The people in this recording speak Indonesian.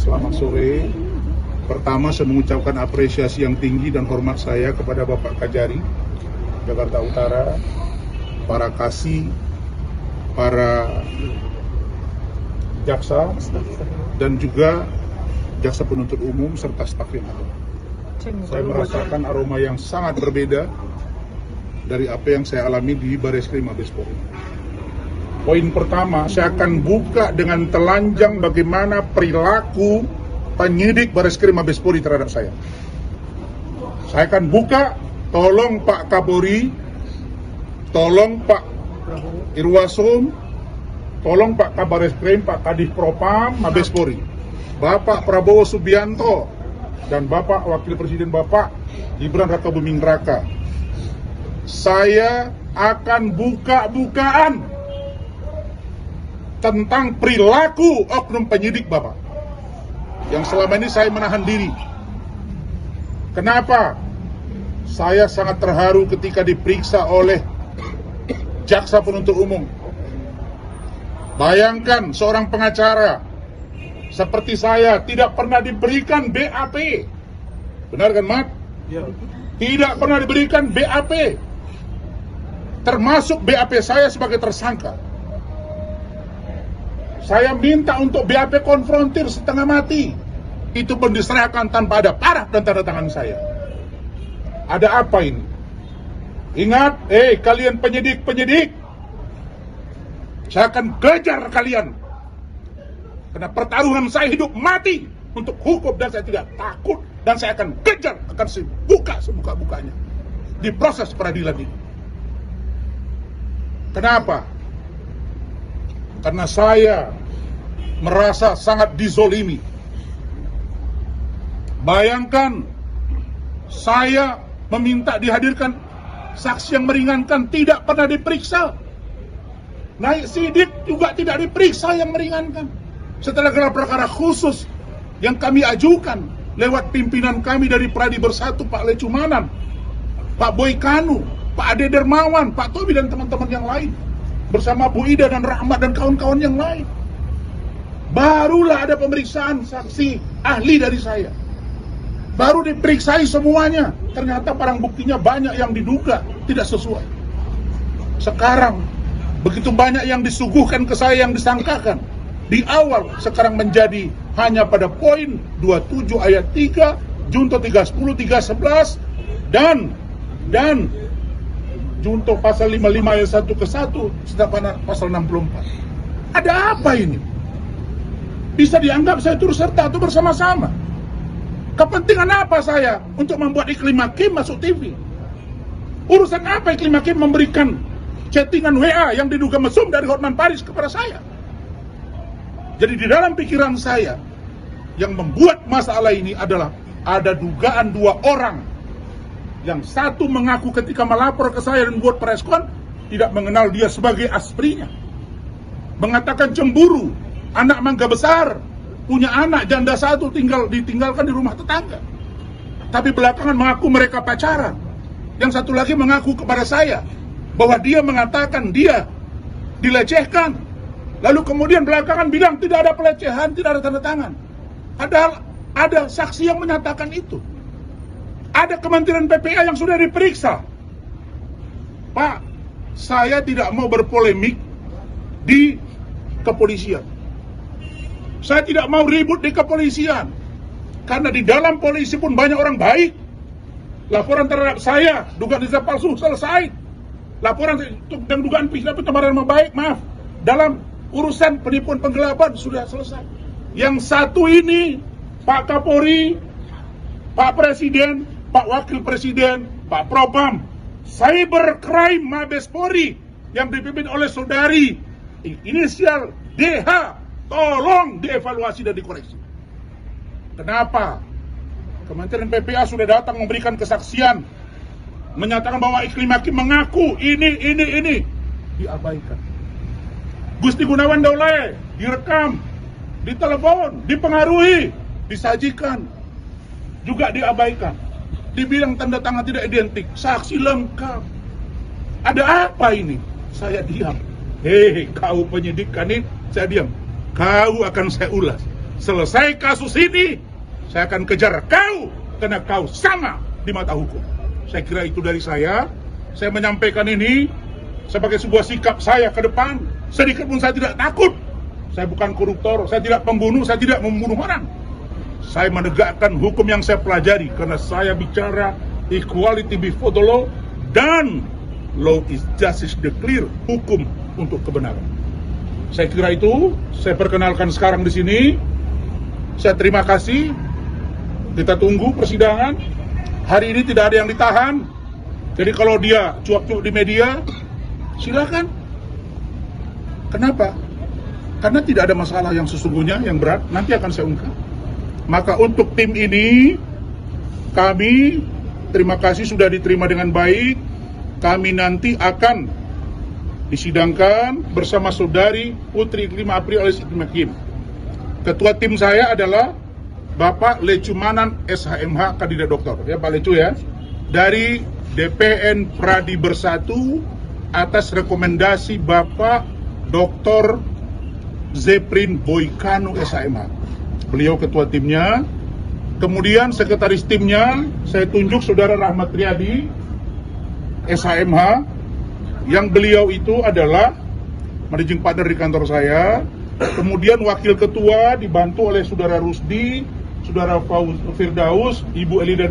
Selamat sore. Pertama, saya mengucapkan apresiasi yang tinggi dan hormat saya kepada Bapak Kajari, Jakarta Utara, para kasih, para jaksa, dan juga jaksa penuntut umum serta staf yang ada. Saya merasakan aroma yang sangat berbeda dari apa yang saya alami di Bareskrim Mabes Polri. Poin pertama, saya akan buka dengan telanjang bagaimana perilaku penyidik Bareskrim Mabes Polri terhadap saya. Saya akan buka, tolong Pak Kapolri, tolong Pak Irwasum, tolong Pak Kabareskrim, Pak Kadif Propam Mabes Polri, Bapak Prabowo Subianto, dan Bapak Wakil Presiden Bapak Gibran Rakabuming Raka. Saya akan buka-bukaan tentang perilaku oknum penyidik Bapak yang selama ini saya menahan diri. Kenapa? Saya sangat terharu ketika diperiksa oleh jaksa penuntut umum. Bayangkan seorang pengacara seperti saya tidak pernah diberikan BAP. Benar kan, Mat? Ya. Tidak pernah diberikan BAP. Termasuk BAP saya sebagai tersangka. Saya minta untuk BAP konfrontir setengah mati. Itu pun diserahkan tanpa ada paraf dan tanda tangan saya. Ada apa ini? Ingat, kalian penyidik. Saya akan kejar kalian. Karena pertaruhan saya hidup mati untuk hukum dan saya tidak takut. Dan saya akan kejar, akan saya buka sebuka-bukanya di proses peradilan ini. Kenapa? Karena saya merasa sangat dizolimi. Bayangkan, saya meminta dihadirkan saksi yang meringankan, tidak pernah diperiksa. Naik sidik juga tidak diperiksa yang meringankan. Setelah gelar perkara khusus yang kami ajukan lewat pimpinan kami dari Pradi Bersatu, Pak Lecumanan, Pak Boy Kanu, Pak Ade Dermawan, Pak Tobi dan teman-teman yang lain, bersama Bu Ida dan Rahmat dan kawan-kawan yang lain. Barulah ada pemeriksaan saksi ahli dari saya. Baru diperiksai semuanya. Ternyata barang buktinya banyak yang diduga tidak sesuai. Sekarang begitu banyak yang disuguhkan ke saya yang disangkakan. Di awal sekarang menjadi hanya pada poin 27 ayat 3, junto 310, 311 dan junto pasal 55 ayat 1 ke 1 serta pasal 64. Ada apa ini? Bisa dianggap saya turut serta atau bersama-sama. Kepentingan apa saya untuk membuat Iklim Hakim masuk TV? Urusan apa Iklim Hakim memberikan chattingan WA yang diduga mesum dari Hotman Paris kepada saya? Jadi di dalam pikiran saya, yang membuat masalah ini adalah ada dugaan dua orang. Yang satu mengaku ketika melapor ke saya dan buat preskon tidak mengenal dia sebagai asprinya. Mengatakan cemburu, anak mangga besar, punya anak janda satu ditinggalkan di rumah tetangga. Tapi belakangan mengaku mereka pacaran. Yang satu lagi mengaku kepada saya bahwa dia mengatakan dia dilecehkan. Lalu kemudian belakangan bilang tidak ada pelecehan, tidak ada tanda tangan. Padahal ada saksi yang menyatakan itu. Ada Kementerian PPA yang sudah diperiksa. Pak, saya tidak mau berpolemik di kepolisian. Saya tidak mau ribut di kepolisian. Karena di dalam polisi pun banyak orang baik. Laporan terhadap saya, dugaan ijazah palsu, selesai. Laporan dan dugaan pencemaran nama baik, maaf. Dalam urusan penipuan penggelapan sudah selesai. Yang satu ini, Pak Kapolri, Pak Presiden, Pak Wakil Presiden, Pak Propam, Cybercrime Mabes Polri yang dipimpin oleh saudari inisial DH, tolong dievaluasi dan dikoreksi. Kenapa? Kementerian PPA sudah datang memberikan kesaksian, menyatakan bahwa Iklim Hakim mengaku ini diabaikan. Gusti Gunawan Daulay direkam, ditelepon, dipengaruhi, disajikan, juga diabaikan. Dibilang tanda tangan tidak identik, saksi lengkap. Ada apa ini? Saya diam. Hei, kau penyidik kan ini? Saya diam. Kau akan saya ulas. selesai kasus ini, saya akan kejar kau karena kau sama di mata hukum. Saya kira itu dari saya. Saya menyampaikan ini sebagai sebuah sikap saya ke depan. Sedikit pun saya tidak takut. Saya bukan koruptor, saya tidak pembunuh, saya tidak membunuh orang. Saya menegakkan hukum yang saya pelajari karena saya bicara equality before the law dan law is justice declare, hukum untuk kebenaran. Saya kira itu saya perkenalkan sekarang di sini. Saya terima kasih. Kita tunggu persidangan. Hari ini tidak ada yang ditahan. Jadi kalau dia cuap-cuap di media, silakan. Kenapa? Karena tidak ada masalah yang sesungguhnya, yang berat. Nanti akan saya ungkap. Maka untuk tim ini, kami terima kasih sudah diterima dengan baik. Kami nanti akan disidangkan bersama saudari Putri 5 April alias Ibrahim Hakim. Ketua tim saya adalah Bapak Lecumanan SHMH kandidat doktor, ya Pak Lecu ya, dari DPN Pradi Bersatu atas rekomendasi Bapak Dr. Zeprin Boykano SHMH. Beliau ketua timnya. Kemudian sekretaris timnya saya tunjuk Saudara Rahmat Riyadi SHMH, yang beliau itu adalah managing partner di kantor saya. Kemudian wakil ketua dibantu oleh Saudara Rusdi, Saudara Firdaus, Ibu Elida